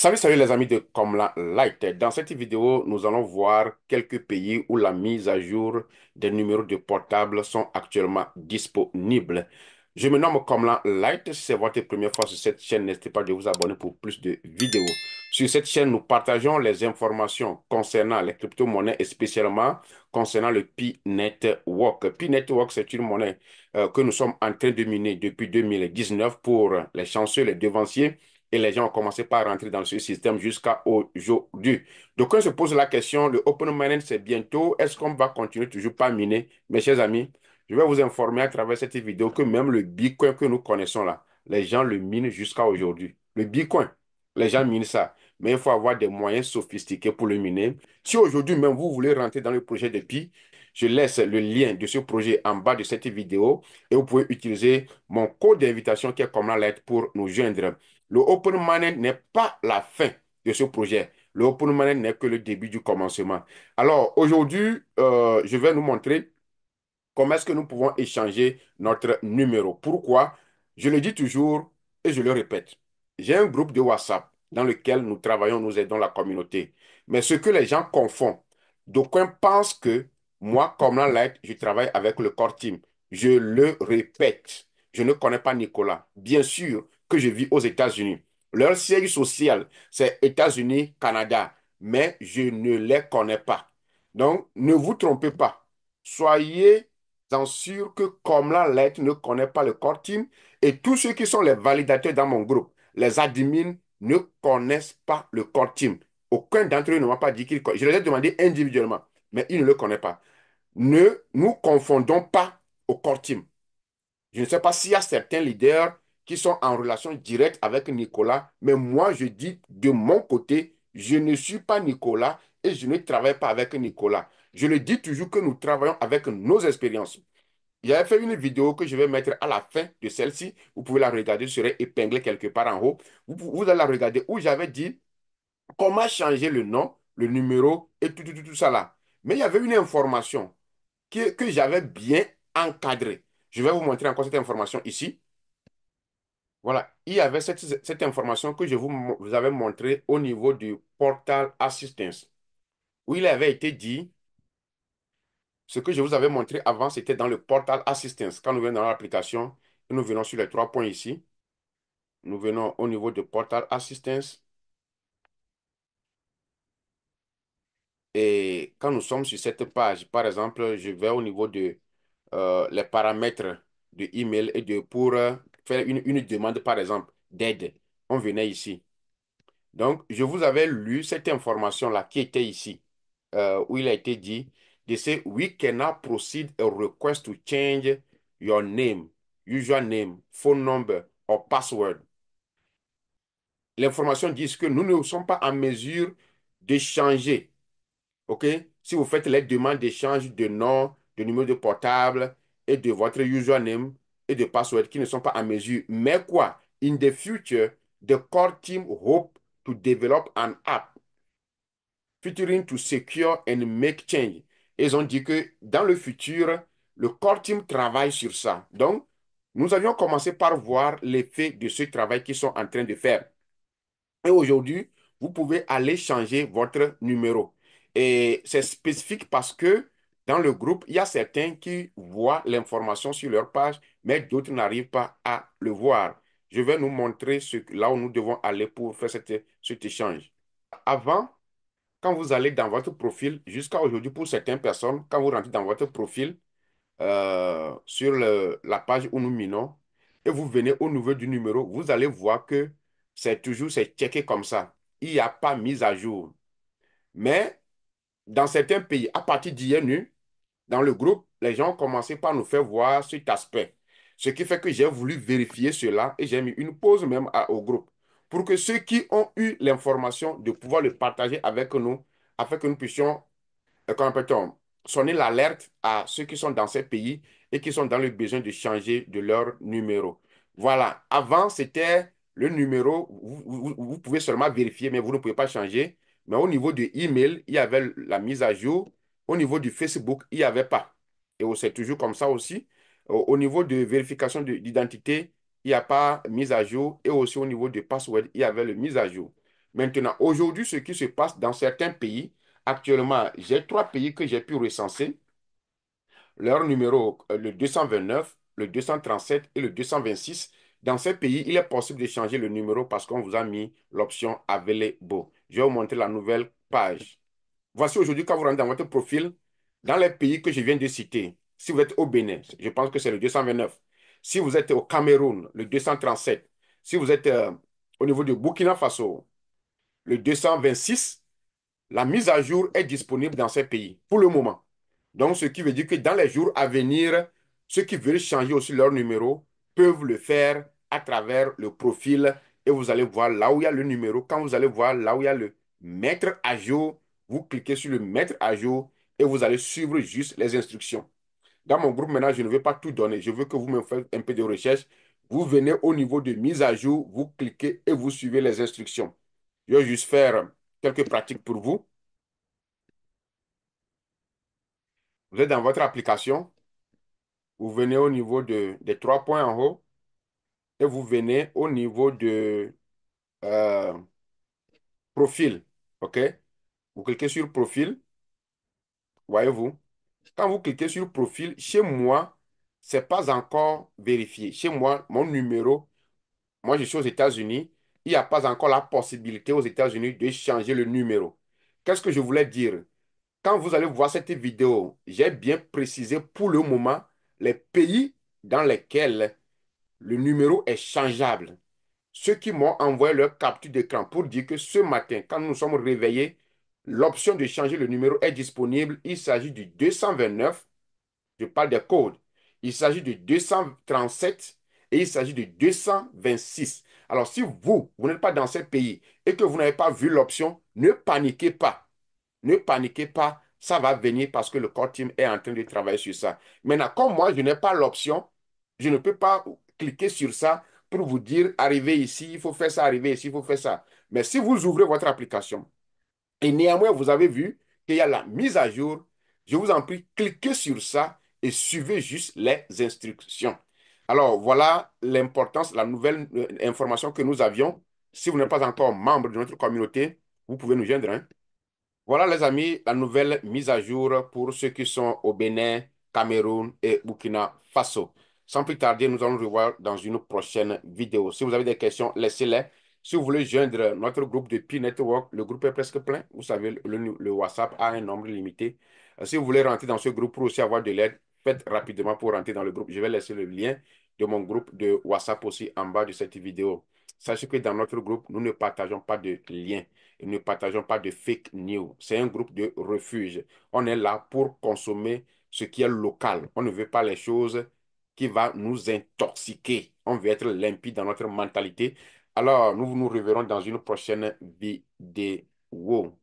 Salut les amis de Comla Light. Dans cette vidéo, nous allons voir quelques pays où la mise à jour des numéros de portable sont actuellement disponibles. Je me nomme Comla Light. Si c'est votre première fois sur cette chaîne, n'hésitez pas de vous abonner pour plus de vidéos. Sur cette chaîne, nous partageons les informations concernant les crypto-monnaies et spécialement concernant le Pi Network. Pi Network, c'est une monnaie que nous sommes en train de miner depuis 2019 pour les chanceux, les devanciers et les gens ont commencé par rentrer dans ce système jusqu'à aujourd'hui. Donc, on se pose la question, le open mining, c'est bientôt. Est-ce qu'on va continuer toujours pas miner? Mes chers amis, je vais vous informer à travers cette vidéo que même le Bitcoin que nous connaissons là, les gens le minent jusqu'à aujourd'hui. Le Bitcoin, les gens minent ça. Mais il faut avoir des moyens sophistiqués pour le miner. Si aujourd'hui même vous voulez rentrer dans le projet de Pi, je laisse le lien de ce projet en bas de cette vidéo et vous pouvez utiliser mon code d'invitation qui est comme la lettre pour nous joindre. Le Open Money n'est pas la fin de ce projet. Le Open Money n'est que le début du commencement. Alors, aujourd'hui, je vais nous montrer comment est-ce que nous pouvons échanger notre numéro. Pourquoi? Je le dis toujours et je le répète. J'ai un groupe de WhatsApp dans lequel nous travaillons, nous aidons la communauté. Mais ce que les gens confondent, d'aucuns pensent que moi, comme là, je travaille avec le core team. Je le répète, je ne connais pas Nicolas. Bien sûr que je vis aux États-Unis. Leur siège social, c'est États-Unis, Canada. Mais je ne les connais pas. Donc, ne vous trompez pas. Soyez sûr que comme la lettre ne connaît pas le core team et tous ceux qui sont les validateurs dans mon groupe, les admins ne connaissent pas le core team. Aucun d'entre eux ne m'a pas dit qu'il connaît. Je les ai demandé individuellement, mais ils ne le connaissent pas. Ne nous confondons pas au core team. Je ne sais pas s'il y a certains leaders qui sont en relation directe avec Nicolas, mais moi, je dis de mon côté, je ne suis pas Nicolas et je ne travaille pas avec Nicolas. Je le dis toujours que nous travaillons avec nos expériences. J'avais fait une vidéo que je vais mettre à la fin de celle-ci. Vous pouvez la regarder, je serai épinglé quelque part en haut. Vous allez la regarder où j'avais dit comment changer le nom, le numéro et tout ça là. Mais il y avait une information que j'avais bien encadrée. Je vais vous montrer encore cette information ici. Voilà, il y avait cette information que vous avais montrée au niveau du Portal Assistance, où il avait été dit, ce que je vous avais montré avant, c'était dans le Portal Assistance. Quand nous venons dans l'application, nous venons sur les trois points ici. Nous venons au niveau de Portal Assistance. Et quand nous sommes sur cette page, par exemple, je vais au niveau de les paramètres de email et pour faire une demande, par exemple, d'aide. On venait ici. Donc, je vous avais lu cette information-là qui était ici, où il a été dit, they say, we cannot proceed a request to change your name, username, phone number or password. L'information dit que nous ne sommes pas en mesure de changer. OK? Si vous faites les demandes d'échange de nom, de numéro de portable et de votre username et de password qui ne sont pas en mesure. Mais quoi? In the future, the core team hope to develop an app featuring to secure and make change. Ils ont dit que dans le futur, le core team travaille sur ça. Donc, nous avions commencé par voir l'effet de ce travail qu'ils sont en train de faire. Et aujourd'hui, vous pouvez aller changer votre numéro. Et c'est spécifique parce que dans le groupe, il y a certains qui voient l'information sur leur page, mais d'autres n'arrivent pas à le voir. Je vais nous montrer là où nous devons aller pour faire cet échange. Avant, quand vous allez dans votre profil, jusqu'à aujourd'hui, pour certaines personnes, quand vous rentrez dans votre profil, sur la page où nous minons et vous venez au niveau du numéro, vous allez voir que c'est checké comme ça. Il n'y a pas mise à jour. Mais dans certains pays, à partir d'hier nu, dans le groupe, les gens ont commencé par nous faire voir cet aspect. Ce qui fait que j'ai voulu vérifier cela et j'ai mis une pause même au groupe pour que ceux qui ont eu l'information de pouvoir le partager avec nous afin que nous puissions comment appelle-t-on, sonner l'alerte à ceux qui sont dans ces pays et qui sont dans le besoin de changer de leur numéro. Voilà. Avant, c'était le numéro, vous pouvez seulement vérifier, mais vous ne pouvez pas changer. Mais au niveau de email, il y avait la mise à jour. Au niveau du Facebook, il n'y avait pas. Et c'est toujours comme ça aussi. Au niveau de vérification d'identité, il n'y a pas mise à jour. Et aussi au niveau de password, il y avait le mise à jour. Maintenant, aujourd'hui, ce qui se passe dans certains pays, actuellement, j'ai trois pays que j'ai pu recenser. Leur numéro, le 229, le 237 et le 226. Dans ces pays, il est possible de changer le numéro parce qu'on vous a mis l'option Available. Je vais vous montrer la nouvelle page. Voici aujourd'hui, quand vous rentrez dans votre profil, dans les pays que je viens de citer, si vous êtes au Bénin, je pense que c'est le 229. Si vous êtes au Cameroun, le 237. Si vous êtes au niveau de Burkina Faso, le 226, la mise à jour est disponible dans ces pays pour le moment. Donc, ce qui veut dire que dans les jours à venir, ceux qui veulent changer aussi leur numéro peuvent le faire à travers le profil et vous allez voir là où il y a le numéro. Quand vous allez voir là où il y a le mettre à jour, vous cliquez sur le mettre à jour et vous allez suivre juste les instructions. Dans mon groupe maintenant, je ne vais pas tout donner. Je veux que vous me faites un peu de recherche. Vous venez au niveau de mise à jour, vous cliquez et vous suivez les instructions. Je vais juste faire quelques pratiques pour vous. Vous êtes dans votre application, vous venez au niveau des trois points en haut et vous venez au niveau de euh, profil. OK? Vous cliquez sur profil, voyez-vous. Quand vous cliquez sur profil, chez moi, c'est pas encore vérifié. Chez moi, mon numéro, moi je suis aux États-Unis, il n'y a pas encore la possibilité aux États-Unis de changer le numéro. Qu'est-ce que je voulais dire? Quand vous allez voir cette vidéo, j'ai bien précisé pour le moment les pays dans lesquels le numéro est changeable. Ceux qui m'ont envoyé leur capture d'écran pour dire que ce matin, quand nous nous sommes réveillés, l'option de changer le numéro est disponible. Il s'agit du 229, je parle des codes. Il s'agit du 237 et il s'agit du 226. Alors, si vous n'êtes pas dans ces pays et que vous n'avez pas vu l'option, ne paniquez pas. Ne paniquez pas, ça va venir parce que le core team est en train de travailler sur ça. Maintenant, comme moi, je n'ai pas l'option, je ne peux pas cliquer sur ça pour vous dire, arrivez ici, il faut faire ça, arrivez ici, il faut faire ça. Mais si vous ouvrez votre application et néanmoins vous avez vu qu'il y a la mise à jour, je vous en prie, cliquez sur ça et suivez juste les instructions. Alors, voilà l'importance, la nouvelle information que nous avions. Si vous n'êtes pas encore membre de notre communauté, vous pouvez nous joindre, hein. Voilà les amis, la nouvelle mise à jour pour ceux qui sont au Bénin, Cameroun et Burkina Faso. Sans plus tarder, nous allons nous revoir dans une prochaine vidéo. Si vous avez des questions, laissez-les. Si vous voulez joindre notre groupe de P-Network, le groupe est presque plein. Vous savez, le WhatsApp a un nombre limité. Si vous voulez rentrer dans ce groupe pour aussi avoir de l'aide, faites rapidement pour rentrer dans le groupe. Je vais laisser le lien de mon groupe de WhatsApp aussi en bas de cette vidéo. Sachez que dans notre groupe, nous ne partageons pas de liens et ne partageons pas de fake news. C'est un groupe de refuge. On est là pour consommer ce qui est local. On ne veut pas les choses qui vont nous intoxiquer. On veut être limpide dans notre mentalité. Alors, nous nous reverrons dans une prochaine vidéo.